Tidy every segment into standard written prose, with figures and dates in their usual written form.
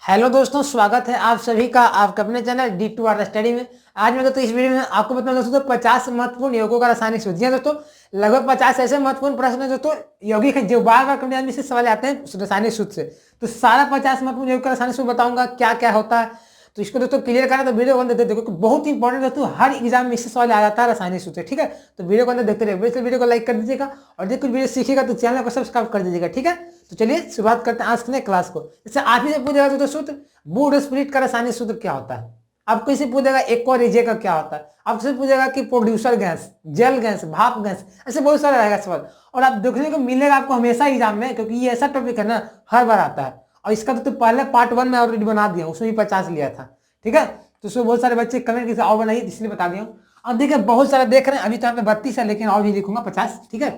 Hello दोस्तों, स्वागत है आप सभी का आपके अपने चैनल D2R स्टडी में। आज मैं दोस्तों इस वीडियो में आपको बताऊंगा दोस्तों 50 महत्वपूर्ण योगों का रासायनिक सूत्र। जी हाँ दोस्तों, लगभग 50 ऐसे महत्वपूर्ण प्रश्न है दोस्तों यौगिक है जो बार बार कभी में से सवाल आते हैं रासायनिक सूत्र से। तो सारा 50 महत्वपूर्ण यौगिक का रासायनिक सूत्र बताऊंगा क्या क्या होता है। तो इसको दोस्तों क्लियर करना तो वीडियो को अंदर देखो, बहुत इंपॉर्टेंट दोस्तों, हर एग्जाम में इससे सवाल आ जाता है रासायनिक सूत्र। ठीक है, तो वीडियो को अंदर देखते रहिए। वीडियो को लाइक कर दीजिएगा और जो कुछ वीडियो सीखिएगा तो चैनल को सब्सक्राइब कर दीजिएगा। ठीक है, तो चलिए शुरुआत करते हैं आज के क्लास को। इससे आप ही से पूछेगा दोस्तों सूत्र बूड स्प्लिट का रासायनिक सूत्र क्या होता है। आपको इसे पूछेगा एक्वा रेजिया का क्या होता है। आपसे पूछेगा कि प्रोड्यूसर गैस, जेल गैस, भाप गैस, ऐसे बहुत सारा रहेगा सवाल और आप देखने को मिलेगा आपको हमेशा एग्जाम में, क्योंकि ये ऐसा टॉपिक है ना हर बार आता है। और इसका तो पहले पार्ट 1 में ऑलरेडी बना दिया, उसमें भी 50 लिया था। ठीक है, तो उसमें बहुत सारे बच्चे कमेंट किसी और बनाइए इसलिए बता दिया हूँ। अब देखिए बहुत सारा देख रहे हैं, अभी तो यहाँ पे 32 है लेकिन और भी लिखूंगा 50। ठीक है,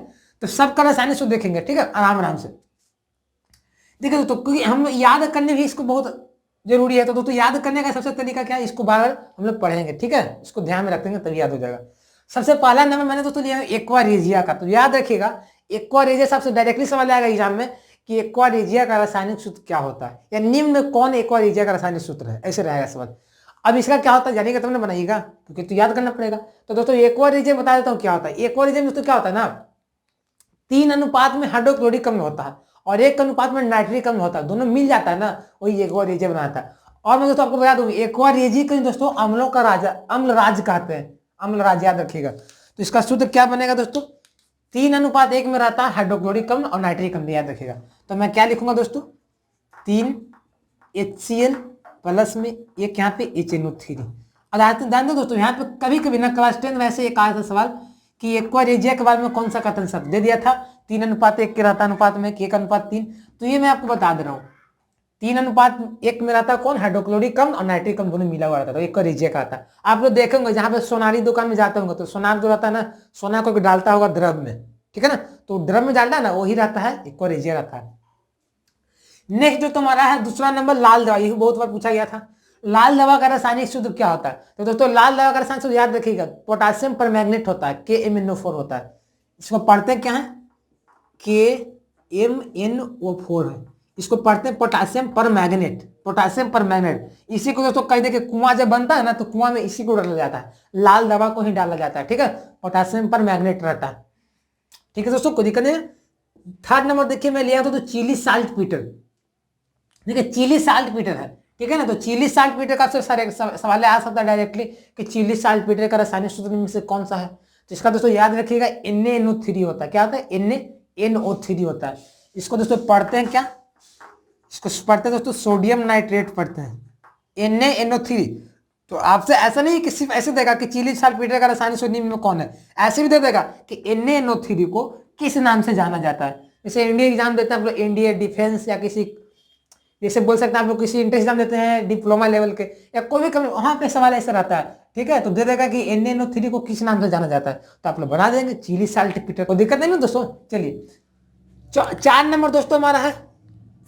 तो सबका रासायनिक सूत्र देखेंगे। ठीक है, आराम आराम से देखिए दोस्तों, क्योंकि हम याद करने भी इसको बहुत जरूरी है। तो दोस्तों याद करने का सबसे तरीका क्या है, इसको बार बार हम लोग पढ़ेंगे। ठीक है, इसको ध्यान में रखेंगे तभी याद हो जाएगा। सबसे पहला नंबर मैंने दोस्तों लिया एक्वा रेजिया का, तो याद रखिएगा एक्वा रेजिया सबसे डायरेक्टली सवाल आएगा एग्जाम में कि एक्वा रेजिया का रासायनिक सूत्र क्या होता है, या निम्न में कौन एक्वा रेजिया का रासायनिक सूत्र है, ऐसे रहेगा सवाल। अब इसका क्या होता है जानिएगा तब ना बनाइएगा, क्योंकि तो याद करना पड़ेगा। तो दोस्तों एक्वा रेजिया बता देता हूँ क्या होता है। एक्वा रेजिया में दोस्तों क्या होता है ना, 3 अनुपात में हाइड्रोक्लोरिक अम्ल होता है और 1 अनुपात में नाइट्रिक अम्ल होता है, दोनों मिल जाता है ना, वही एक्वा रेजिया बनाता है। और मैं दोस्तों आपको बता दूं एक्वा रेजिया को दोस्तों अम्लों का राजा, अम्ल राज कहते हैं, अम्ल राज, याद रखिएगा। तो इसका सूत्र क्या बनेगा दोस्तों, 3:1 में रहता है हाइड्रोक्लोरिक अम्ल और नाइट्रिक अम्ल, याद रखिएगा। तो मैं क्या लिखूंगा दोस्तों, 3 HCl प्लस में एक यहाँ पे HNO3। ध्यान दो दोस्तों, यहाँ पे कभी कभी ना क्लास 10 वैसे एक आया था सवाल कि एक्वा रेजिया के बारे में कौन सा कथन शब्द दे दिया था, 3:1 के रहता अनुपात में, 1:3। तो ये मैं आपको बता दे रहा हूँ 3:1 में रहता कौन, हाइड्रोक्लोरिक अम्ल और नाइट्रिक अम्ल दोनों मिला हुआ रहता है। एक्वा रेजिया का आता है। आप लोग देखेंगे जहां पे सोनारी दुकान में जाते होंगे तो सोनार जो रहता है ना, सोना को डालता होगा द्रव में, ठीक है ना, तो द्रव में डालता है ना, वही रहता है एक्वा रेजिया रहता है। नेक्स्ट जो तुम्हारा है दूसरा नंबर लाल दवा, ये बहुत बार पूछा गया था। लाल दवा का रासायनिक सूत्र क्या होता है। तो दोस्तों लाल दवा का रासायनिक सूत्र याद रखिएगा, पोटासियम परमैंगनेट होता है, KMnO4 होता है। इसको पढ़ते क्या है, KMnO4 है, इसको पढ़ते हैं पोटासियम परमैंगनेट, पोटासियम परमैंगनेट। इसी को दोस्तों कह दे कि कुआं जब बनता है ना तो कुआं में इसी को डाला जाता है, लाल दवा को ही डाला जाता है। ठीक है, पोटासियम परमैंगनेट रहता है। ठीक है दोस्तों, कोई दिक्कत नहीं। थर्ड नंबर देखिए मैं लिया तो चिली साल्ट पीटर, देखिए चिली साल्ट पीटर है, ठीक है ना। तो चिली साल्ट पीटर का सारे सवाल आ सकता है डायरेक्टली कि चिली साल्ट पीटर का रासायनिक सूत्र में से कौन सा है। तो इसका दोस्तों याद रखिएगा NaNO3 होता है। क्या होता है, NaNO3 होता है। इसको दोस्तों पढ़ते हैं क्या, इसको पढ़ते हैं दोस्तों सोडियम नाइट्रेट पढ़ते हैं, NaNO3। तो आपसे ऐसा नहीं कि सिर्फ ऐसे देगा कि चिली साल्ट पीटर का रासायनिक सूत्र निम्न में कौन है, ऐसे भी दे देगा कि NaNO3 को किस नाम से जाना जाता है। जैसे इंडिया एग्जाम देते हैं आप लोग, इंडिया डिफेंस या किसी, जैसे बोल सकते हैं आप लोग किसी इंटर एग्जाम देते हैं डिप्लोमा लेवल के या कोई भी, वहां पे सवाल ऐसा रहता है। ठीक है, तो दे देगा कि NaNO3 को किस नाम से जाना जाता है, तो आप लोग बना देंगे चिली साल्ट पीटर, को दिक्कत नहीं ना दोस्तों। चलिए 4 नंबर दोस्तों हमारा है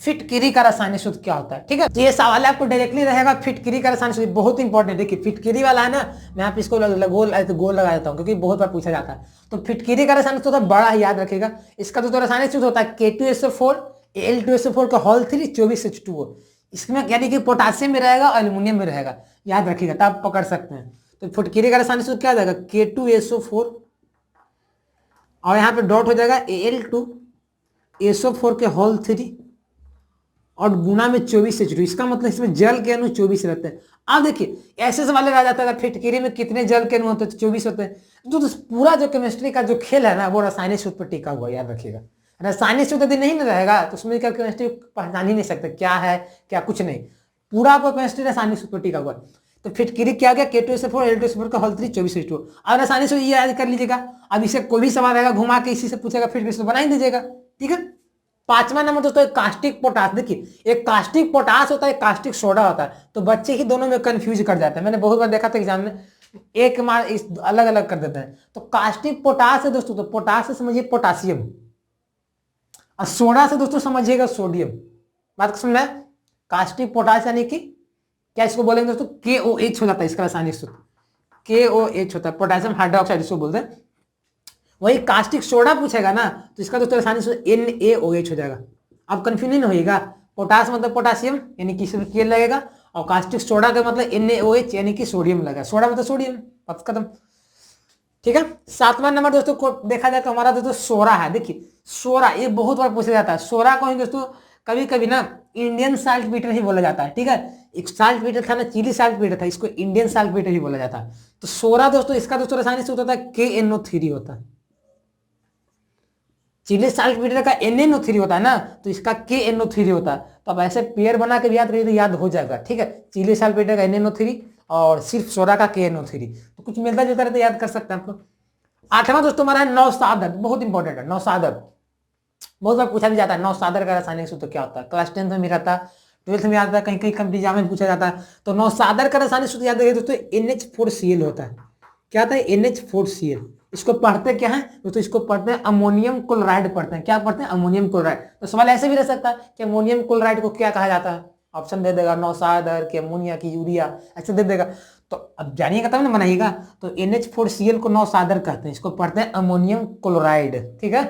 फिटकिरी का रासायनिक सूत्र क्या होता है। ठीक है, तो ये सवाल आपको डायरेक्टली रहेगा फिटकिरी का रासायनिक सूत्र, बहुत इंपॉर्टेंट। देखिए फिटकिरी वाला है ना, मैं यहाँ पे इसको गोल लगा देता हूँ क्योंकि बहुत बार पूछा जाता है। तो फिटकिरी का रासायनिक सूत्र बड़ा ही याद रखेगा। इसका तो रासायनिक सूत्र होता है K2SO4 Al2SO4 का होल 3 24H2O। इसमें यानी कि पोटासियम में रहेगा और एल्यूमिनियम में रहेगा, याद रखिएगा तब पकड़ सकते हैं। तो फिटकिरी का रासायनिक सूत्र क्या हो जाएगा, K2SO4 और यहाँ पे डॉट हो जाएगा Al2SO4 के होल 3 और गुना में 24H2। इसका मतलब इसमें जल के अणु 24 रहते हैं। अब देखिए ऐसे सवाल आ जाता है फिटकिरी में कितने जल के अणु होते हैं, 24 होते हैं। तो पूरा जो केमिस्ट्री का जो खेल है ना वो रासायनिक सूत्र पर टिका हुआ, याद रखिएगा। रासायनिक सूत्र यदि नहीं रहेगा तो उसमें क्या केमिस्ट्री पहचान ही नहीं सकते क्या है क्या, कुछ नहीं, पूरा आपको केमिस्ट्री रासायनिक सूत्र पर टिका हुआ। तो फिटकिरी क्या गया, K2SO4 Al2SO4 का होल 3 24H2O। अब रासायनिक सूत्र ये याद कर लीजिएगा। अब इसे कोई भी सवाल आएगा घुमा के इसी से पूछेगा फिर बना ही दीजिएगा। ठीक है, 5वां नंबर दोस्तों कास्टिक पोटास। देखिए एक कास्टिक पोटास होता है, कास्टिक सोडा होता है, तो बच्चे ही दोनों में कंफ्यूज कर जाते हैं। मैंने बहुत बार देखा था एग्जाम में, एक मार इस अलग अलग कर देते हैं। तो कास्टिक पोटास है दोस्तों, तो पोटास से समझिए पोटासियम और सोडा से दोस्तों समझिएगा सोडियम। बात समझ में, कास्टिक पोटास यानी कि क्या इसको बोलेंगे दोस्तों, KOH हो जाता है इसका रासायनिक सूत्र, KOH होता है, पोटेशियम हाइड्रोक्साइड इसको बोलते हैं। वही कास्टिक सोडा पूछेगा ना तो इसका दोस्तों रासायनिक सूत्र NaOH हो जाएगा। अब कंफ्यूज नहीं होगा, पोटास मतलब पोटासियम यानी कि इसमें के लगेगा, और कास्टिक सोडा का मतलब NaOH यानी कि सोडियम लगा, सोडा मतलब सोडियम, बस खत्म। ठीक है, 7वां नंबर दोस्तों को देखा जाए तो हमारा दोस्तों सोरा है। देखिए सोरा ये बहुत बार पूछा जाता है, सोरा को ही दोस्तों कभी कभी ना इंडियन साल्ट पीटर ही बोला जाता है। ठीक है, एक साल्ट पीटर था ना, चिली साल्ट पीटर था, इसको इंडियन साल्ट पीटर ही बोला जाता है। तो सोरा दोस्तों इसका दोस्तों रासायनिक सूत्र होता है KNO3 होता है। चिली साल्ट पीटर का NNO3 होता है ना, तो इसका KNO3 होता है। तो अब ऐसे पेयर बना के याद करिए तो याद हो जाएगा। ठीक है, चिली साल्ट पीटर का NNO3 और सिर्फ सोडा का KNO3, तो कुछ मिलता जुलता रहता याद कर सकते हैं आपको। 8वां दोस्तों हमारा है नौसादर, बहुत इंपॉर्टेंट है नौसादर, बहुत बार पूछा भी जाता है नौसादर का रासायनिक सूत्र क्या होता है, क्लास 10th में भी रहता है, 12th में आता है, कहीं कहीं एग्जाम में पूछा जाता है। तो नौसादर का रासायनिक सूत्र याद रखिए दोस्तों NH4Cl होता है। क्या होता है NH4Cl, इसको पढ़ते क्या है दोस्तों, इसको पढ़ते हैं अमोनियम क्लोराइड पढ़ते हैं। क्या पढ़ते हैं, अमोनियम क्लोराइड। तो सवाल ऐसे भी रह सकता है कि अमोनियम क्लोराइड को क्या कहा जाता है, ऑप्शन दे देगा नौसादर की अमोनिया की यूरिया, ऐसे दे देगा। तो अब जानिएगा तब ना बनाइएगा। तो NH4Cl को नौसादर कहते हैं, इसको पढ़ते हैं अमोनियम क्लोराइड। ठीक है,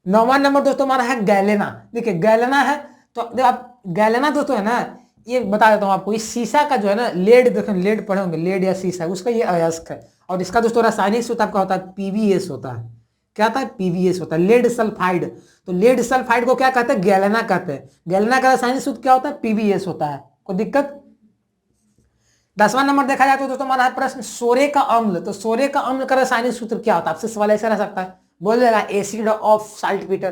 9वां नंबर दोस्तों हमारा है गैलेना। देखिए गैलेना है, तो देखो आप गैलेना दोस्तों है ना, ये बता देता हूं आपको, इस शीशा का जो है ना लेड, देखो लेड पढ़े होंगे, लेड या शीशा, उसका ये अयस्क है। और इसका दोस्तों रासायनिक सूत्र आपका होता है PbS होता है। क्या होता है, PbS होता है, लेड सल्फाइड। तो लेड सल्फाइड को क्या कहते हैं, गैलेना कहते हैं। गैलेना का रासायनिक सूत्र क्या होता है, PbS होता है। कोई दिक्कत। 10वां नंबर देखा जाए तो दोस्तों हमारा प्रश्न सोरे का अम्ल। तो सोरे का अम्ल का रासायनिक सूत्र क्या होता है, आपसे सवाल ऐसा रह सकता है, बोल देगा एसिड ऑफ साल्ट पीटर।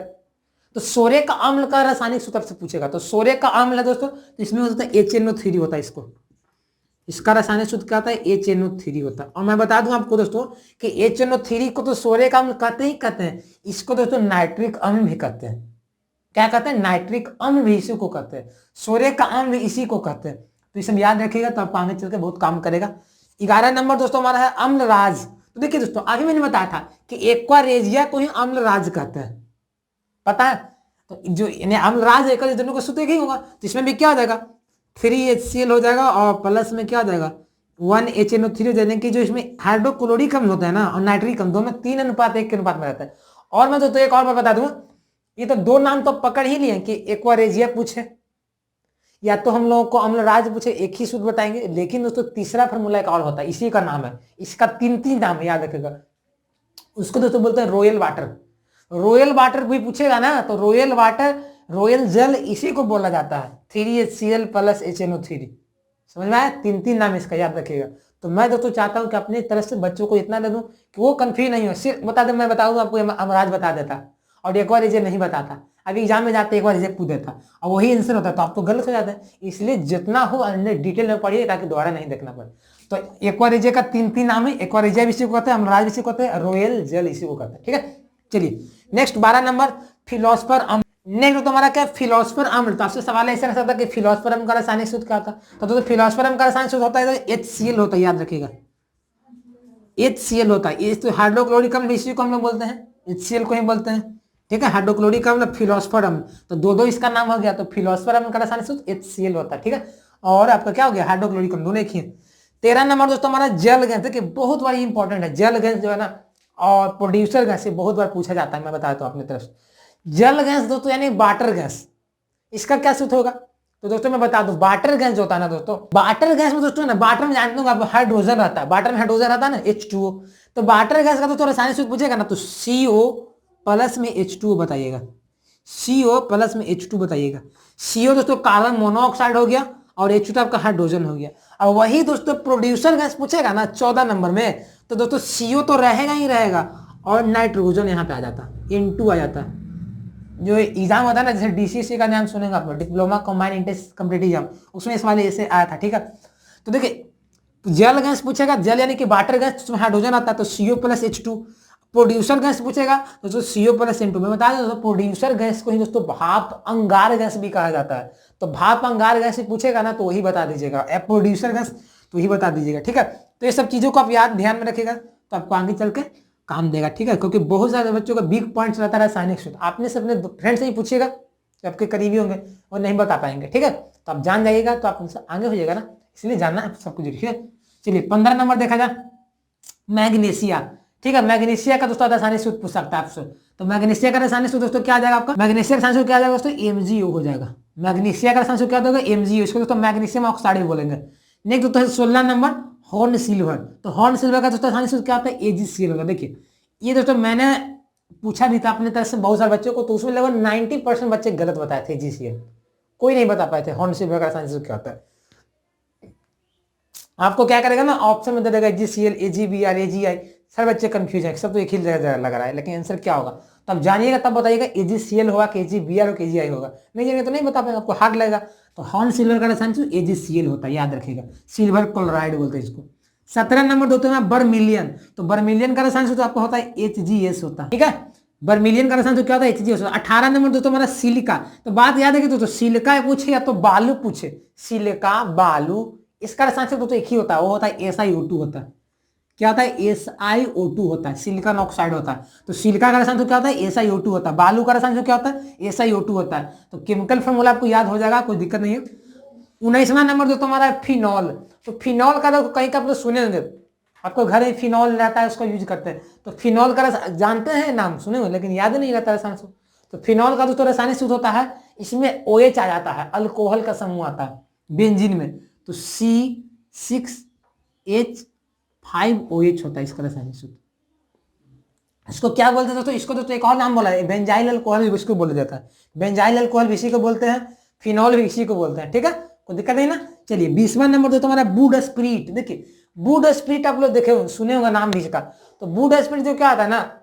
तो सोरे का अम्ल का रासायनिक सूत्र से पूछेगा, तो सोरे का अम्ल है दोस्तों, तो इसमें होता है HNO3 होता है। इसका रासायनिक सूत्र क्या होता है, HNO3 होता है। और मैं बता दूं आपको दोस्तों कि HNO3 को तो सोरे का अम्ल कहते ही कहते हैं, इसको दोस्तों नाइट्रिक अम्ल भी कहते हैं। क्या कहते हैं, नाइट्रिक अम्ल भी इसी को कहते हैं, सोरे का अम्ल इसी को कहते हैं। तो इसे याद रखिएगा, तो आपको आगे चल के बहुत काम करेगा। 11 नंबर दोस्तों हमारा है अम्लराज। तो देखिए दोस्तों आगे मैंने बताया था कि एक्वारेजिया को ही अम्लराज कहते हैं, पता है। तो जो अम्लराज एक दोनों को सूत्र ही होगा, तो इसमें भी क्या हो जाएगा, 3HCl हो जाएगा, और प्लस में क्या हो जाएगा 1HNO3 हो जाने की। जो इसमें हाइड्रोक्लोरिक अम्ल होता है ना और नाइट्रिक अम्ल, दोनों 3:1 के अनुपात में रहता है। और मैं दोस्तों एक और बात बता दूं, ये तो 2 नाम तो पकड़ ही लिए कि एक्वारेजिया पूछे या तो हम लोगों को अम्लराज पूछे, एक ही सूत्र बताएंगे। लेकिन दोस्तों तीसरा फॉर्मूला एक और होता है, इसी का नाम है, इसका 3 नाम है, याद रखेगा। उसको दोस्तों बोलते हैं रॉयल वाटर। रॉयल वाटर भी पूछेगा ना, तो रॉयल वाटर, रॉयल जल, इसी को बोला जाता है 3HCl प्लस HNO3। समझ में आया, 3 नाम इसका, याद रखिएगा। तो मैं दोस्तों चाहता हूं कि अपनी तरफ से बच्चों को इतना दे दूं कि वो कंफ्यूज नहीं हो, सिर्फ बता दे, मैं बताऊंगा आपको अमराज बता देता और एक बार इसे नहीं बताता। अभी एग्जाम में जाते एक बार इसे पूछ देता और वही आंसर होता, तो आप तो गलत हो जाता है। इसलिए जितना हो अंदर डिटेल में पढ़िए ताकि दोबारा नहीं देखना पड़े। तो एक्वारेजिया का 3 नाम है, एक्वारेजिया भी इसी को कहते हैं, अमराज भी इसी को कहते हैं, रॉयल जल इसी को कहते हैं। ठीक है, चलिए नेक्स्ट 12 नंबर फिलोसफर अम्ल। नेक्स्ट तुम्हारा क्या, फिलोसफर अम्ल। तो आपसे सवाल ऐसा रह सकता है कि फिलोसफर अम्ल का रासायनिक सूत्र क्या होता है। तो फिलोसफर अम्ल का रासायनिक सूत्र होता है HCl होता है, याद रखिएगा HCl होता है। ये तो हाइड्रोक्लोरिक अम्ल इसी को हम लोग बोलते हैं, HCl को ही बोलते हैं। ठीक है, हाइड्रोक्लोरिक अम्ल, फिलोसफर अम्ल, तो दो इसका नाम हो गया। तो फिलोसफर अम्ल का रासायनिक सूत्र HCl होता है। ठीक है, और आपका क्या हो गया, हाइड्रोक्लोरिक अम्ल, दोनों एक ही है। 13 नंबर दोस्तों हमारा जल गैस। देखिए बहुत बार इंपॉर्टेंट है जल गैस जो है ना, और प्रोड्यूसर गैस से बहुत बार पूछा जाता है, मैं बताता हूँ अपनी तरफ से। जल गैस दोस्तों यानी वाटर गैस, इसका क्या सूत्र होगा, तो दोस्तों मैं बता दूं, वाटर गैस जो होता है ना दोस्तों, वाटर गैस में दोस्तों ना, वाटर में जानते हो हाइड्रोजन रहता है, वाटर में हाइड्रोजन रहता है ना H2O। तो वाटर गैस का दोस्तों रासायनिक सूत्र पूछेगा ना, तो CO प्लस में H2O बताइएगा, CO प्लस में H2 बताइएगा। CO दोस्तों कार्बन मोनोऑक्साइड हो गया और H2 आपका हाइड्रोजन हो गया। अब वही दोस्तों प्रोड्यूसर गैस पूछेगा ना 14 नंबर में, तो दोस्तों CO तो रहेगा ही रहेगा और नाइट्रोजन यहाँ पे आ जाता, N2 आ जाता है। जो एग्जाम होता है ना, जैसे DCC का नाम सुनेंगे आप, diploma combined intense competitive exam, उसमें इस वाले ऐसे आया था। ठीक है, तो देखिए जल गैस पूछेगा, जल यानी कि वाटर गैस, उसमें हाइड्रोजन आता है, तो CO plus H2। Producer gas पूछेगा दोस्तों CO प्लस N2। मैं बता दें दोस्तों, प्रोड्यूसर गैस को ही दोस्तों भाप अंगार गैस भी कहा जाता है। तो भाप अंगार गैस पूछेगा ना, तो वही बता दीजिएगा, प्रोड्यूसर गैस तो वही बता दीजिएगा। ठीक है, तो ये सब चीजों को आप याद ध्यान में रखिएगा, तो आपको आगे चल के काम देगा। ठीक है, क्योंकि बहुत सारे बच्चों का बिग पॉइंट्स रहता है रासायनिक सूत्र। आपने से अपने फ्रेंड से ही पूछिएगा जो आपके करीबी होंगे, और नहीं बता पाएंगे। ठीक है, तो आप जान जाइएगा तो आप उनसे आगे हो जाएगा ना, इसलिए जानना सब कुछ। ठीक है, चलिए 15 नंबर देखा जाए, मैग्नीशिया। ठीक है, मैग्नीशिया का दोस्तों रासायनिक सूत्र पूछ सकता है आपसे। तो मैग्नीशिया का रासायनिक सूत्र दोस्तों क्या आ जाएगा आपका, मैग्नीशिया का रासायनिक सूत्र क्या आ जाएगा दोस्तों, MgO हो जाएगा। मैग्नीशिया का रसायन सूत्र क्या होगा, MgO, इसको दोस्तों मैग्नीशियम ऑक्साइड भी बोलेंगे। नेक्स्ट दोस्तों 16 नंबर हॉर्न सिल्वर, तो हॉर्न सिल्वर का दोस्तों रसायन सूत्र क्या होता है, AgCl होगा। देखिए ये दोस्तों मैंने पूछा भी था अपने तरफ से बहुत सारे बच्चों को, तो उसमें लगभग 90% बच्चे गलत बताए थे AgCl, कोई नहीं बता पाए थे हॉर्न सिल्वर का रसायन सूत्र क्या होता है। आपको क्या करेगा ना, ऑप्शन में दे देगा AgCl, AgBr, AgI, सारे बच्चे कंफ्यूज है, सब तो एक ही जगह लग रहा है, लेकिन आंसर क्या होगा तो आप जानिएगा तब बताइएगा AgCl होगा कि AgBr और AgI होगा, नहीं जानिएगा तो नहीं बता पाएगा, आपको हार्ड लगेगा। तो हॉर्न सिल्वर का रसायन सूत्र AgCl होता है, याद रखिएगा, सिल्वर क्लोराइड बोलते हैं इसको। 17 नंबर दोस्तों में बर्मिलियन, तो बर्मिलियन का रसायन सूत्र आपको होता है HgS होता है, ठीक है, बर्मिलियन का रसायन सूत्र क्या होता है, HgS होता है। 18 नंबर दोस्तों हमारा सिलिका, तो बात याद है कि दोस्तों सिलिका पूछे या तो बालू पूछे, सिलिका बालू, इसका रसायन सूत्र तो एक ही होता है, वो होता है SiO2 होता है। क्या होता है, SiO2 होता है, सिलिकॉन ऑक्साइड होता है। तो सिलिका का रसायन सूत्र क्या होता है, SiO2 होता है। बालू का रसायन सूत्र क्या होता है, SiO2 होता है। तो केमिकल फॉर्मूला आपको याद हो जाएगा, कोई दिक्कत नहीं है। 19वां नंबर जो तुम्हारा है फिनॉल, तो फिनॉल का तो कहीं का आप लोग सुने होंगे, आपको घर में फिनॉल रहता है उसको यूज करते हैं, तो फिनॉल का जानते हैं नाम सुने हो, लेकिन याद नहीं रहता रसायन सूत्र। तो फिनॉल का दोस्तों रासायनिक सूत्र होता है, इसमें OH आ जाता है, अल्कोहल का समूह आता है बेंजीन में, तो C6H5OH होता है इसका रासायनिक सूत्र। इसको क्या बोलते हैं दोस्तों, इसको दोस्तों एक और नाम बोला है, बेंजाइल अल्कोहल भी इसको बोला जाता है, बेंजाइल अल्कोहल भी इसी को बोलते हैं, फिनॉल भी इसी को बोलते हैं, ठीक है, कोई दिक्कत नहीं ना। चलिए 20वां नंबर दोस्तों हमारा वुड स्प्रिट। देखिए वुड स्प्रिट आप लोग देखे सुने होंगे नाम भी इसका, तो वुड स्प्रिट जो क्या आता है ना,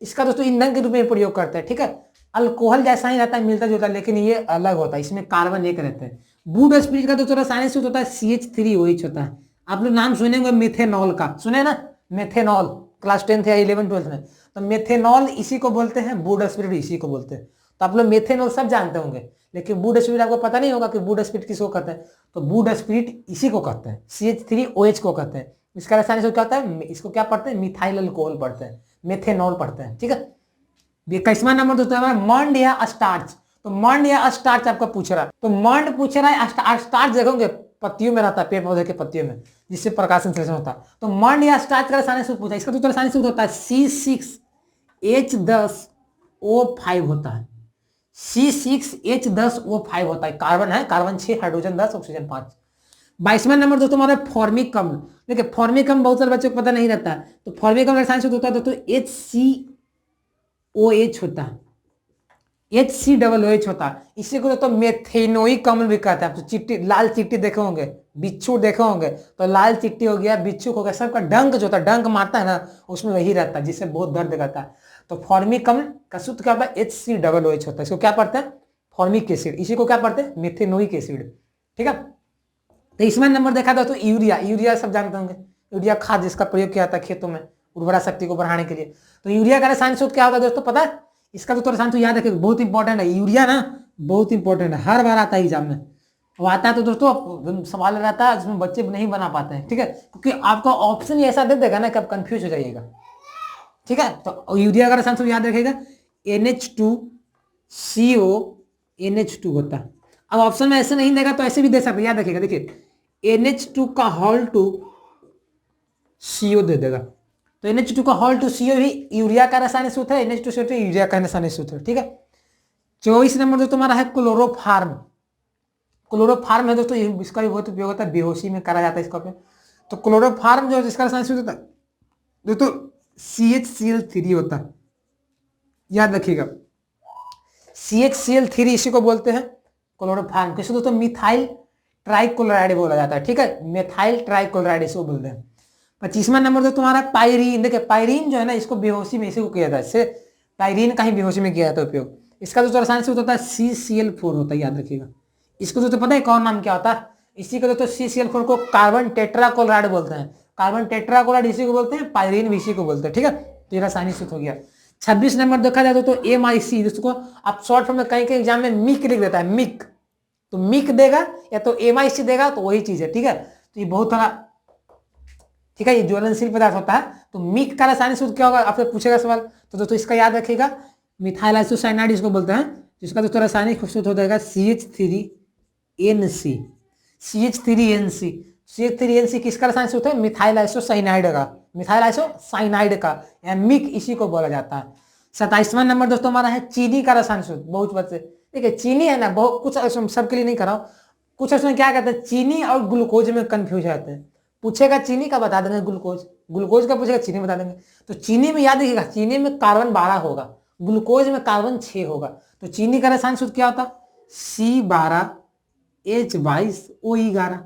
इसका दोस्तों ईंधन के रूप में प्रयोग करते हैं, ठीक है, अल्कोहल जैसा ही रहता है, मिलता जुलता, लेकिन ये अलग होता है, इसमें कार्बन एक रहता है। वुड स्प्रिट का दोस्तों रासायनिक सूत्र होता है CH3OH होता है। आप लोग नाम सुने होंगे मेथेनॉल का, सुने ना, मेथेनॉल क्लास 10th या 11 12th में, तो मेथेनॉल इसी को बोलते हैं, वुड स्प्रिट इसी को बोलते हैं। तो आप लोग मेथेनॉल सब जानते होंगे, लेकिन वुड स्प्रिट आपको पता नहीं होगा कि वुड स्प्रिट किसको कहते हैं, तो वुड स्प्रिट इसी को कहते हैं, CH3OH को कहते हैं। इसका रासायनिक सूत्र क्या होता है, इसको क्या पढ़ते हैं, मिथाइल अल्कोहल पढ़ते हैं, मेथेनॉल पढ़ते हैं, ठीक है। 21वां नंबर दोस्तों हमारा मंड या स्टार्च, तो मंड या स्टार्च आपका पूछ रहा है, तो मंड पूछ रहा है, स्टार्च देखोगे पत्तियों में रहता है, पेड़ पौधे के पत्तियों में, जिससे प्रकाश संश्लेषण होता है। तो मंड या स्टार्च का रासायनिक सूत्र पूछा, इसका तो रासायनिक सूत्र होता है C6H10O5 होता है, C6H10O5 होता है, कार्बन है, कार्बन 6, हाइड्रोजन 10, ऑक्सीजन 5। 22वां नंबर दोस्तों हमारा फॉर्मिक अम्ल। देखिए फॉर्मिक अम्ल बहुत सारे बच्चों को पता नहीं रहता है, तो फॉर्मिक अम्ल रासायनिक सूत्र होता है दोस्तों HCOH होता है, HCOOH होता है। इसी को दोस्तों मेथेनोइक अम्ल भी कहते हैं। आप तो चिट्टी, लाल चिट्टी देखे होंगे, बिच्छू देखे होंगे, तो लाल चिट्टी हो गया, बिच्छू हो गया, सबका डंक जो होता है, डंक मारता है ना, उसमें वही रहता है, जिससे बहुत दर्द करता है। तो फॉर्मिक अम्ल का सूत्र क्या होता है, HCOOH होता है। इसको क्या पढ़ते हैं, फॉर्मिक एसिड, इसी को क्या पढ़ते हैं, मेथेनोइक एसिड, ठीक है। 23वां नंबर देखा था तो यूरिया, यूरिया सब जानते होंगे, यूरिया खाद जिसका प्रयोग किया जाता है खेतों में उर्वरा शक्ति को बढ़ाने के लिए। तो यूरिया का रासायनिक सूत्र क्या होता है दोस्तों, पता है, इसका तो रासायनिक सूत्र याद रखिए, बहुत इंपॉर्टेंट है यूरिया ना, बहुत इंपॉर्टेंट है, हर बार आता है एग्जाम में, वो आता है तो दोस्तों सवाल रहता है जिसमें बच्चे नहीं बना पाते हैं, ठीक है, क्योंकि आपका ऑप्शन ऐसा दे देगा ना कि आप कंफ्यूज हो जाइएगा, ठीक है। तो यूरिया का रासायनिक सूत्र याद रखिएगा NH2CO NH2 होता है। अब ऑप्शन में ऐसे नहीं देगा तो ऐसे भी दे सकते, याद रखिएगा, देखिए NH2 का होल टू CO दे देगा, तो NH2 का होल टू CO भी यूरिया का रासायनिक सूत्र है, NH2CO यूरिया का रासायनिक सूत्र है, ठीक है। 24 नंबर दोस्तों हमारा है क्लोरोफार्म। क्लोरोफार्म है दोस्तों, इसका भी बहुत उपयोग होता है, बेहोशी में करा जाता है इसका उपयोग। तो क्लोरोफार्म जो है इसका रासायनिक सूत्र होता है दोस्तों CHCl3 होता है, याद रखिएगा, CHCl3 इसी को बोलते हैं क्लोरोफार्म। किसको दोस्तों, मिथाइल ट्राइक्लोराइड बोला जाता है, ठीक है, मिथाइल ट्राइक्लोराइड इसको बोलते हैं। 25वां नंबर दोस्तों तुम्हारा पायरीन। देखिए पायरीन जो है ना, इसको बेहोशी में इसी को किया जाता है, इससे पायरीन का ही बेहोशी में किया जाता है उपयोग। इसका दोस्तों रासायनिक सूत्र होता है CCl4 होता है, याद रखिएगा। इसको दोस्तों पता है कौन नाम क्या होता है, इसी को दोस्तों CCl4 को कार्बन टेट्राक्लोराइड बोलते हैं, कार्बन टेट्राक्लोराइड इसी को बोलते हैं, पायरीन भी इसी को बोलते हैं, ठीक है। तो ये रासायनिक सूत्र हो गया। 26 नंबर देखा जाए तो MIC, जिसको आप शॉर्ट फॉर्म में कहीं कहीं एग्जाम में मिक लिख देता है, मिक, तो मिक देगा या तो MIC देगा, तो वही चीज है, ठीक है। तो ये बहुत सारा, ठीक है, ये ज्वलनशील पदार्थ होता है। तो मिक का रासायनिक सूत्र क्या होगा, आपसे पूछेगा सवाल, तो दोस्तों इसका याद रखिएगा, मिथाइल आइसोसाइनाइड इसको बोलते हैं, जिसका दोस्तों रासायनिक सूत्र हो जाएगा CH3NC। CH3NC किसका रासायनिक सूत्र है, मिथाइल आइसोसाइनाइड का, मिथाइल आइसोसाइनाइड का, या मिक इसी को बोला जाता है। 27वां नंबर दोस्तों हमारा है चीनी का रासायनिक सूत्र। बहुत बच्चे देखिए चीनी है ना, बहुत कुछ सबके लिए नहीं कर रहा हूँ, कुछ उसमें क्या कहते हैं चीनी और ग्लूकोज में कंफ्यूज रहते हैं। पूछेगा चीनी का बता देंगे ग्लूकोज, ग्लूकोज का पूछेगा चीनी बता देंगे। तो चीनी में याद रखिएगा, चीनी में कार्बन 12 होगा, ग्लूकोज में कार्बन 6 होगा। तो चीनी का रसायन सूत्र क्या होता? C12H22O11।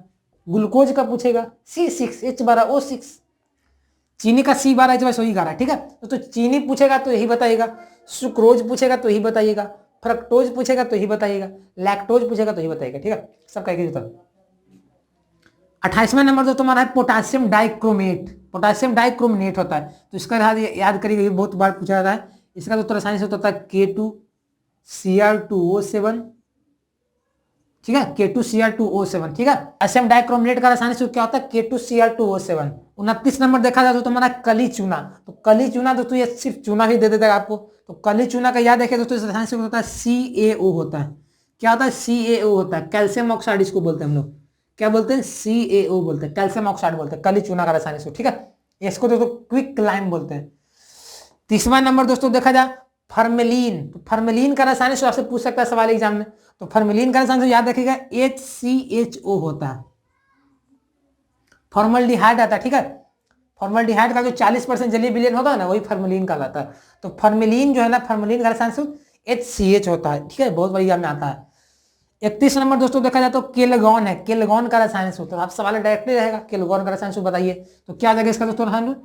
ग्लूकोज का पूछेगा C6H12O6। चीनी का C12H22O11, ठीक है। तो चीनी पूछेगा तो यही बताइएगा, सुक्रोज पूछेगा तो यही बताइएगा, फ्रक्टोज पूछेगा तो यही बताइएगा, लैक्टोज पूछेगा तो यही बताइएगा, ठीक है। सब कह के 28वां नंबर जो तुम्हारा है पोटासियम डाइक्रोमेट, पोटासियम डाइक्रोमेट होता है। तो इसका याद करिएगा, ये बहुत बार पूछा जाता है। इसका जो रसायन सूत्र होता है K2Cr2O7, ठीक है, K2Cr2O7, ठीक है। पोटासियम डाइक्रोमेट का रसायन सूत्र क्या होता है? K2Cr2O7। 29 नंबर देखा जाए तो तुम्हारा कली चूना, तो कली चूना दोस्तों ये सिर्फ चूना ही दे देगा आपको। तो कली चूना का याद रखिए दोस्तों, इस रसायन सूत्र होता है CaO होता है। क्या होता है? CaO होता है, कैल्शियम ऑक्साइड इसको बोलते हैं हम लोग। क्या बोलते हैं? CaO बोलते हैं, कैल्शियम ऑक्साइड बोलते हैं, कली चूना का रसायन सूत्र, ठीक है। इसको दोस्तों क्विक लाइम बोलते हैं। 30वां नंबर दोस्तों देखा जाए फॉर्मेलिन, तो फॉर्मेलिन का रसायन सूत्र आपसे पूछ सकता है सवाल एग्जाम में। तो फॉर्मेलिन का रसायन सूत्र याद रखिएगा HCHO होता है। फॉर्मल्डिहाइड आता है, ठीक है। फॉर्मल्डिहाइड का जो 40% जलीय विलयन होता है ना, वही फॉर्मेलिन कहलाता है। तो फॉर्मेलिन जो है ना, फॉर्मेलिन का रसायन सूत्र HCH होता है, ठीक है, बहुत बढ़िया में आता है। 31 नंबर दोस्तों देखा जाए तो केलगॉन है, केलगॉन का रसायन सूत्र। आप सवाल डायरेक्टली रहेगा केलगॉन का रसायन सूत्र बताइए। तो क्या जाएगा इसका दोस्तों रसायन?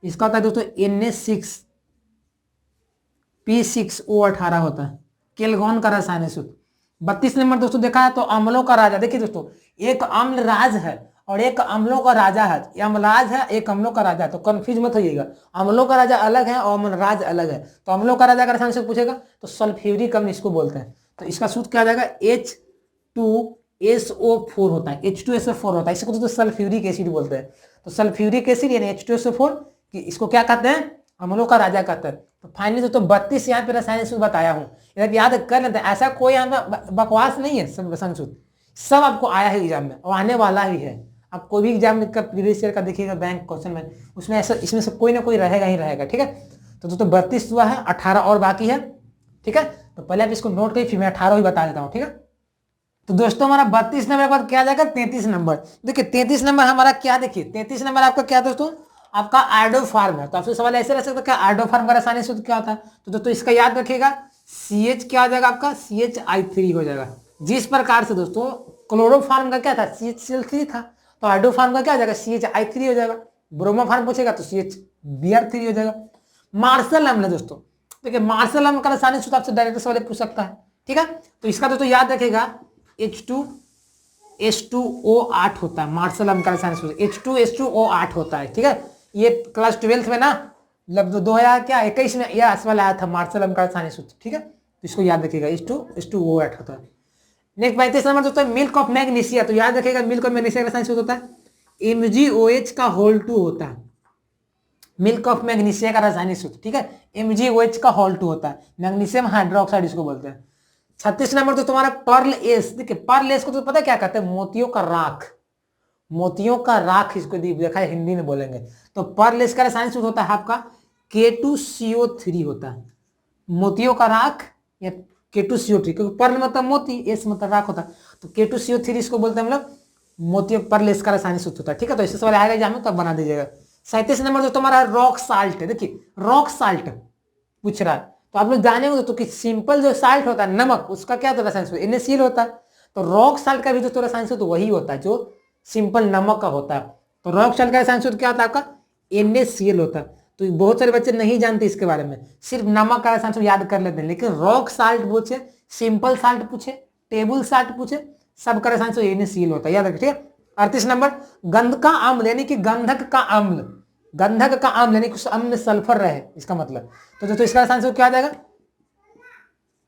इसका होता है दोस्तों Na6P6O18 होता है, केलगॉन का रसायन सूत्र। 32 नंबर दोस्तों देखा है तो अम्लों का राजा। देखिए दोस्तों, एक अम्ल राज है और एक अम्लों का राजा है। ये अम्लराज है, एक अम्लों का राजा है, तो कंफ्यूज मत होइएगा। अम्लों का राजा अलग है और अम्लराज अलग है। तो अम्लों का राजा का रसायन सूत्र पूछेगा तो सल्फ्यूरिक अम्ल इसको बोलते हैं। तो इसका सूत्र क्या आ जाएगा? H2SO4 होता है, H2SO4 होता है। इसको तो सल्फ्यूरिक एसिड बोलते हैं। तो सल्फ्यूरिक एसिड यानी H2SO4 कि इसको क्या कहते हैं? अम्लों का राजा कहते हैं। तो फाइनली दोस्तों 32 यहाँ पे रसायन सूत्र बताया हूँ, याद कर लेते हैं। ऐसा कोई यहाँ पे बकवास नहीं है, सब रसायन सूत्र सब आपको आया है एग्जाम में और आने वाला भी है। आप कोई भी एग्जाम का प्रीवियस ईयर का देखिएगा, बैंक क्वेश्चन में, उसमें ऐसा इसमें से कोई ना कोई रहेगा ही रहेगा, ठीक है। तो दोस्तों 32 हुआ है, 18 और बाकी है, ठीक है। तो पहले आप इसको नोट करिए, फिर मैं 18 ही बता देता हूँ, ठीक है। तो दोस्तों हमारा 32 नंबर के बाद क्या जाएगा? 33 नंबर। देखिए 33 नंबर हमारा क्या, देखिए 33 नंबर आपका क्या दोस्तों? आपका आर्डोफार्म है। तो आपसे सवाल ऐसे रह सकता है क्या आर्डोफार्म का रसायनिक सूत्र क्या होता है? तो दोस्तों इसका याद रखिएगा, CH क्या हो जाएगा आपका? CHI3 हो जाएगा। जिस प्रकार से दोस्तों क्लोरोफार्म का क्या था? CHCl3 था। तो आर्डोफार्म का क्या हो जाएगा? CHI3 हो जाएगा। ब्रोमोफार्म पूछेगा तो CHBr3 हो जाएगा। मार्शल अम्ल है दोस्तों, देखिए मार्शल अम्ल का रसायनिक सूत्र आपसे डायरेक्ट सवाल पूछ सकता है, ठीक है। तो इसका दोस्तों याद रखेगा H2H2O8 होता है। मार्शल अम्ल का रसायनिक सूत्र H2H2O8 होता है, ठीक है। ये क्लास 12th में ना, मतलब 2021 में यह सवाल आया था, मार्शल अम्ल का रसायनिक सूत्र, ठीक है। तो इसको याद रखिएगा, H2H2O8 होता है। नेक्स्ट 35 नंबर दोस्तों मिल्क ऑफ मैग्नीशिया। तो याद रखिएगा मिल्क ऑफ मैग्नीशिया का रसायनिक सूत्र होता है MgOH का होल 2 होता है। मिल्क ऑफ मैग्नीशिया का रासायनिक सूत्र, ठीक है, MgOH का होल 2 होता है। मैग्नीशियम हाइड्रोक्साइड इसको बोलते हैं। 36 नंबर तो तुम्हारा पर्ल एस। देखिए पर्ल एस को तो पता क्या कहते हैं? मोतियों का राख, मोतियों का राख इसको देखा है, हिंदी में बोलेंगे। तो पर्ल एस का रासायनिक सूत्र होता है आपका K2CO3 होता है। मोतियों का राख या K2CO3, क्योंकि पर्ल मतलब मोती, एस मतलब राख होता है। तो K2CO3 इसको बोलते हैं हम लोग, मोतियों पर्ल एस का रासायनिक सूत्र होता है, ठीक है। तो इससे सवाल आएगा एग्जाम में, तब बना दीजिएगा। 37 नंबर जो तुम्हारा रॉक साल्ट है। देखिए रॉक साल्ट पूछ रहा है, तो आप लोग जानेंगे तो कि सिंपल जो साल्ट होता है नमक, उसका क्या होता है रसायन सूत्र? NaCl होता है। तो रॉक साल्ट का भी दोस्तों रसायन सूत्र वही होता है जो सिंपल नमक का होता है। तो रॉक साल्ट का रसायन सूत्र क्या होता है आपका? NaCl होता है। तो बहुत सारे बच्चे नहीं जानते इसके बारे में, सिर्फ नमक का रसायन सूत्र याद कर लेते हैं। लेकिन रॉक साल्ट पूछे, सिंपल साल्ट पूछे, टेबल साल्ट पूछे, सबका रसायन सूत्र NaCl होता है, याद रखिए। 38 नंबर गंध का अम्ल यानी कि गंधक का अम्ल, गंधक का अम्ल यानी कुछ अम्ल में सल्फर रहे, इसका मतलब। तो दोस्तों इसका रसायन सूत्र क्या आ जाएगा?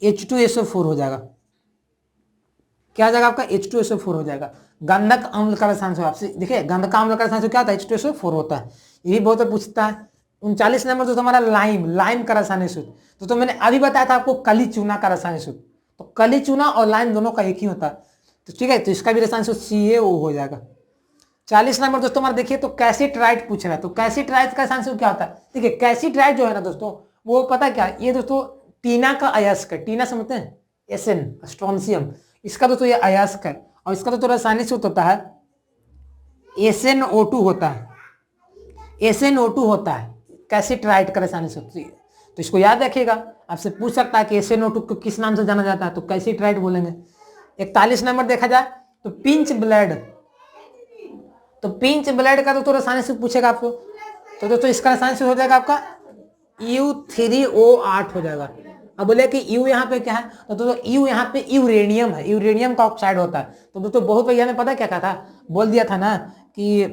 H2SO4 हो जाएगा। क्या आ जाएगा आपका? H2SO4 हो जाएगा। गंधक अम्ल का रसायन सूत्र आपसे देखिए, गंधक अम्ल का रसायन सूत्र क्या होता है? H2SO4 होता है। ये भी बहुत पूछता है। 39 नंबर जो हमारा लाइम, लाइम का रासायनिक सूत्र। तो मैंने अभी बताया था आपको कली चूना का रासायनिक सूत्र। तो कली चूना और लाइम दोनों का एक ही होता है, तो ठीक है। तो इसका भी रसायनिक सूत्र CaO हो जाएगा। 40 नंबर दोस्तों हमारा देखिए तो कैसीट्राइट पूछ रहा है। तो कैसीट्राइट का रसायनिक सूत्र क्या होता है? देखिए कैसीट्राइट जो है ना दोस्तों, वो पता क्या, ये दोस्तों टीना का अयस्क है। टीना समझते हैं? Sn स्ट्रोंशियम, इसका तो ये अयस्क है और इसका तो रासायनिक सूत्र होता है SnO2 होता है, SnO2 होता है, कैसिट्राइट का रासायनिक सूत्र। तो इसको याद रखिएगा, आपसे पूछ सकता है कि SnO2 को किस नाम से जाना जाता है, तो कैसिट्राइट बोलेंगे। 41 नंबर देखा जाए तो पिंच ब्लड, तो पिंच ब्लड का तो रासायनिक सूत्र पूछेगा आपको, तो दोस्तों इसका रासायनिक सूत्र हो जाएगा आपका U3O8 हो जाएगा। अब बोले कि U यहाँ पे क्या है, तो दोस्तों U यहाँ पे यूरेनियम है, यूरेनियम का ऑक्साइड होता है। तो दोस्तों बहुत भैया ने पता क्या कहा था, बोल दिया था ना कि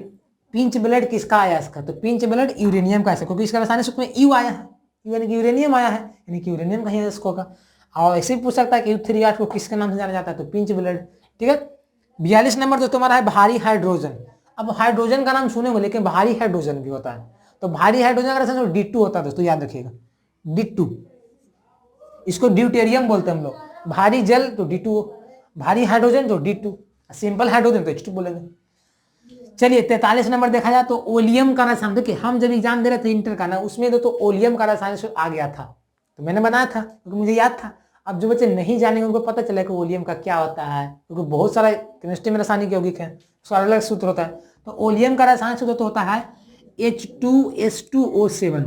पिंच ब्लड किसका आया इसका, तो पिंच ब्लड यूरेनियम का है, क्योंकि इसका रासायनिक सूत्र में U आया है, यानी कि यूरेनियम आया है, यानी कि यूरेनियम का ही है इसको का। और ऐसे भी पूछ सकता है कि U3O8 को किसके नाम से जाना जाता है, तो पिंच ब्लड। ठीक है, 42 नंबर दोस्तों हमारा है भारी हाइड्रोजन। अब हाइड्रोजन का नाम सुनेंगे, लेकिन भारी हाइड्रोजन भी होता है, तो भारी हाइड्रोजन का रासायनिक सूत्र D2 होता है दोस्तों, याद रखिएगा D2, इसको ड्यूटेरियम बोलते हैं हम लोग। भारी जल तो D2, भारी हाइड्रोजन तो D2, सिंपल हाइड्रोजन तो H2 बोलेंगे। चलिए 43 नंबर देखा जाए तो ओलियम का रासायनिक, देखिए हम जब एग्जाम दे रहे थे इंटर का ना, उसमें तो ओलियम का रासायनिक सूत्र आ गया था, तो मैंने बनाया था क्योंकि मुझे याद था। अब जो बच्चे नहीं जानेंगे उनको पता चला कि ओलियम का क्या होता है, क्योंकि बहुत सारा केमिस्ट्री में रासायनिक यौगिक है, उसका अलग सूत्र होता है। तो ओलियम का रासायनिक सूत्र तो होता है H2S2O7।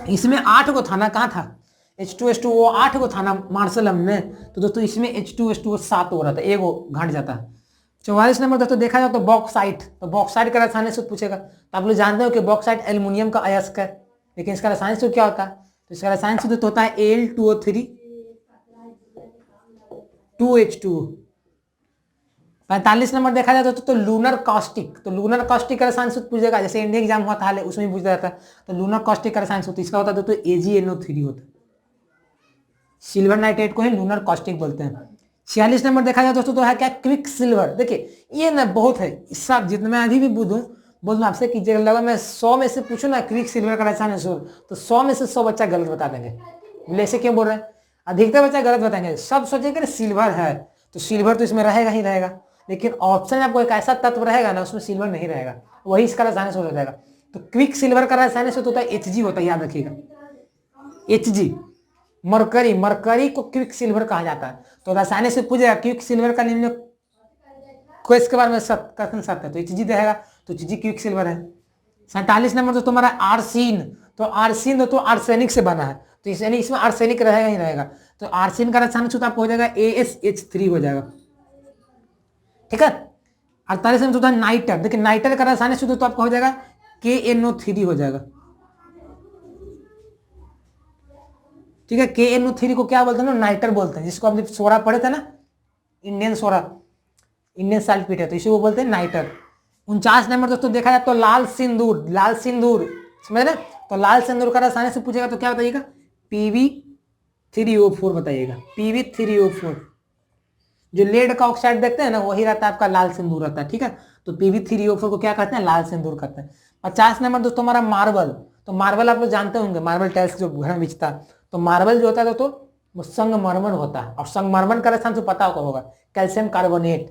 इसमें 8 को था ना, कहाँ था H2S2O, 8 को था ना मार्शलम में, तो दोस्तों इसमें H2S2O 7 हो रहा था, एक घट जाता है। 44 नंबर दोस्तों देखा जाए तो बॉक्साइट, तो बॉक्साइट का रासायनिक सूत्र पूछेगा, तो आप लोग जानते हो कि बॉक्साइट एल्युमिनियम का अयस्क है, लेकिन इसका रासायनिक सूत्र क्या होता है, तो इसका रासायनिक सूत्र होता है Al2O3 2H2O। 45 नंबर देखा जाए तो लूनर कॉस्टिक, तो लूनर कॉस्टिक का रासायनिक सूत्र पूछेगा, जैसे इंडिया एग्जाम हुआ था उसमें भी पूछा जाता है, तो लूनर कॉस्टिक का रासायनिक सूत्र इसका होता है तो AgNO3 होता है, सिल्वर नाइट्रेट को ही लूनर कॉस्टिक बोलते हैं। 46 नंबर देखा जाए दोस्तों तो है क्या, क्विक सिल्वर। देखिए ये ना बहुत है, इस सब जितना मैं अभी भी बोल दूं आपसे कि लगभग मैं 100 में से पूछूं ना क्विक सिल्वर का रासायनिक सूत्र, तो 100 में से 100 बच्चा गलत बता देंगे। बोले ऐसे क्यों बोल रहे हैं, अधिकतर बच्चा गलत बताएंगे, सब सोचेंगे सिल्वर है, तो सिल्वर तो इसमें रहेगा ही रहेगा, लेकिन ऑप्शन में आपको एक ऐसा तत्व रहेगा ना उसमें सिल्वर नहीं रहेगा, वही इसका रासायनिक सूत्र हो जाएगा। तो क्विक सिल्वर का रासायनिक सूत्र होता है Hg होता है, याद रखिएगा Hg। मरकरी, मरकरी को क्विक सिल्वर कहा जाता है, तो रासायनिक से पूछेगा क्विक सिल्वर का निम्न को इसके बारे में कथन सत्य है, तो Hg रहेगा, तो Hg क्विक सिल्वर है। 47 नंबर तो तुम्हारा आर्सिन, तो आर्सिन तो आर्सेनिक से बना है, तो इसमें आर्सेनिक रहेगा ही रहेगा, तो आर्सिन का रासायनिक सूत्र आपको हो जाएगा AsH3 हो जाएगा। ठीक है, 48 नंबर तो नाइटर, देखिए नाइटर का रासायनिक सूत्र तो आपको हो जाएगा KNO3 हो जाएगा। ठीक है, KNO3 को क्या बोलते हैं ना, नाइटर बोलते हैं, जिसको हमने सोरा पढ़े थे ना, इंडियन सोरा, इंडियन सल्फेट है, तो इसी को बोलते हैं नाइटर। 49 नंबर दोस्तों देखा जाए तो लाल सिंदूर, लाल सिंदूर समझ रहे, तो लाल सिंदूर का रासायनिक से पूछेगा तो क्या बताइएगा, Pb3O4 बताइएगा, Pb3O4। जो लेड का ऑक्साइड देखते हैं ना वही रहता है आपका लाल सिंदूर रहता है। ठीक है, तो Pb3O4 को क्या कहते हैं, लाल सिंदूर कहते हैं। 50 नंबर दोस्तों हमारा मार्बल, तो मार्बल आप लोग जानते होंगे, मार्बल टाइल्स जो घर में बिछता है, तो मार्बल जो होता है तो वो संगमरमर होता है, और संगमरमर का रासायनिक पता होगा कैल्शियम कार्बोनेट।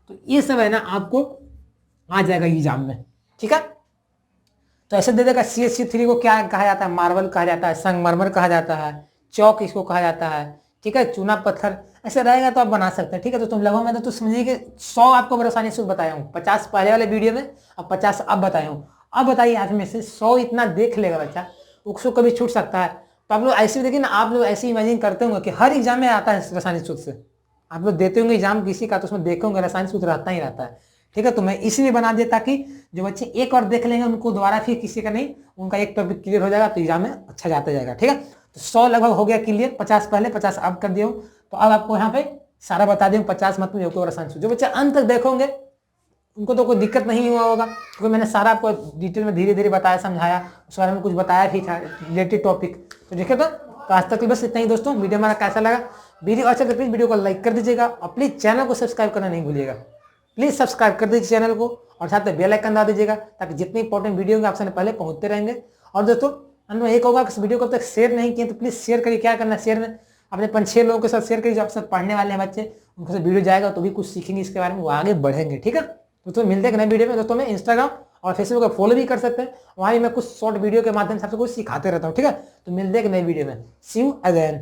तो ये सब है ना आपको आ जाएगा एग्जाम में। ठीक है, तो ऐसे दे देगा CH3 को क्या कहा जाता है, मार्बल कहा जाता है, संगमरमर कहा जाता है, चौक इसको कहा जाता है। ठीक है, चूना पत्थर ऐसे रहेगा तो आप बना सकते हैं। ठीक है, तो तुम लगभग मैं तो समझिए कि 100 आपको रासायनिक सूत्र बताया हूँ, 50 पहले वाले वीडियो में और 50 अब बताया हूँ। अब बताइए आप में से 100 इतना देख लेगा बच्चा, उसको कभी छूट सकता है। तो आप लोग ऐसे देखिए ना, आप लोग ऐसे इमेजिन करते होंगे कि हर एग्जाम में आता है रासायनिक सूत्र से, आप लोग देते होंगे एग्जाम किसी का तो उसमें देखोगे रासायनिक सूत्र रहता ही रहता है। ठीक है, तो मैं इसलिए बना दिया ताकि जो बच्चे एक और देख लेंगे उनको दोबारा फिर किसी का नहीं, उनका एक टॉपिक क्लियर हो जाएगा, तो एग्जाम में अच्छा जाता जाएगा। ठीक है, तो 100 लगभग हो गया क्लियर, 50 पहले 50 अब कर दिया हूँ। तो अब आपको यहाँ पे सारा बता दूँ 50 मतलब योग रासायनिक सूत्र। जो बच्चे अंत तक देखोगे उनको तो कोई दिक्कत नहीं हुआ होगा, क्योंकि मैंने सारा आपको डिटेल में धीरे धीरे बताया, समझाया, उस बारे में कुछ बताया भी था रिलेटेड टॉपिक। तो देखिए, तो आज तक बस इतना ही दोस्तों। वीडियो हमारा कैसा लगा, वीडियो अच्छा तो प्लीज़ वीडियो को लाइक कर दीजिएगा, और प्लीज़ चैनल को सब्सक्राइब करना नहीं भूलिएगा। प्लीज़ सब्सक्राइब कर दीजिए चैनल को, और साथ में बेल आइकन दबा दीजिएगा, ताकि जितनी इंपॉर्टेंट वीडियो होंगे आपसे पहले पहुंचते रहेंगे। और दोस्तों अंत में एक होगा, इस वीडियो को अब तक शेयर नहीं किए तो प्लीज़ शेयर करिए। क्या करना है, शेयर में अपने 5-6 लोगों के साथ शेयर करिए जो आपसे पढ़ने वाले हैं बच्चे, उनके साथ वीडियो जाएगा तो भी कुछ सीखेंगे इसके बारे में, वो आगे बढ़ेंगे। ठीक है, दोस्तों मिलते हैं नए वीडियो में। दोस्तों मैं इंस्टाग्राम और फेसबुक का फॉलो भी कर सकते हैं, वहाँ भी मैं कुछ शॉर्ट वीडियो के माध्यम से आपसे कुछ सिखाते रहता हूँ। ठीक है, तो मिलते हैं नए वीडियो में। सी यू अगेन।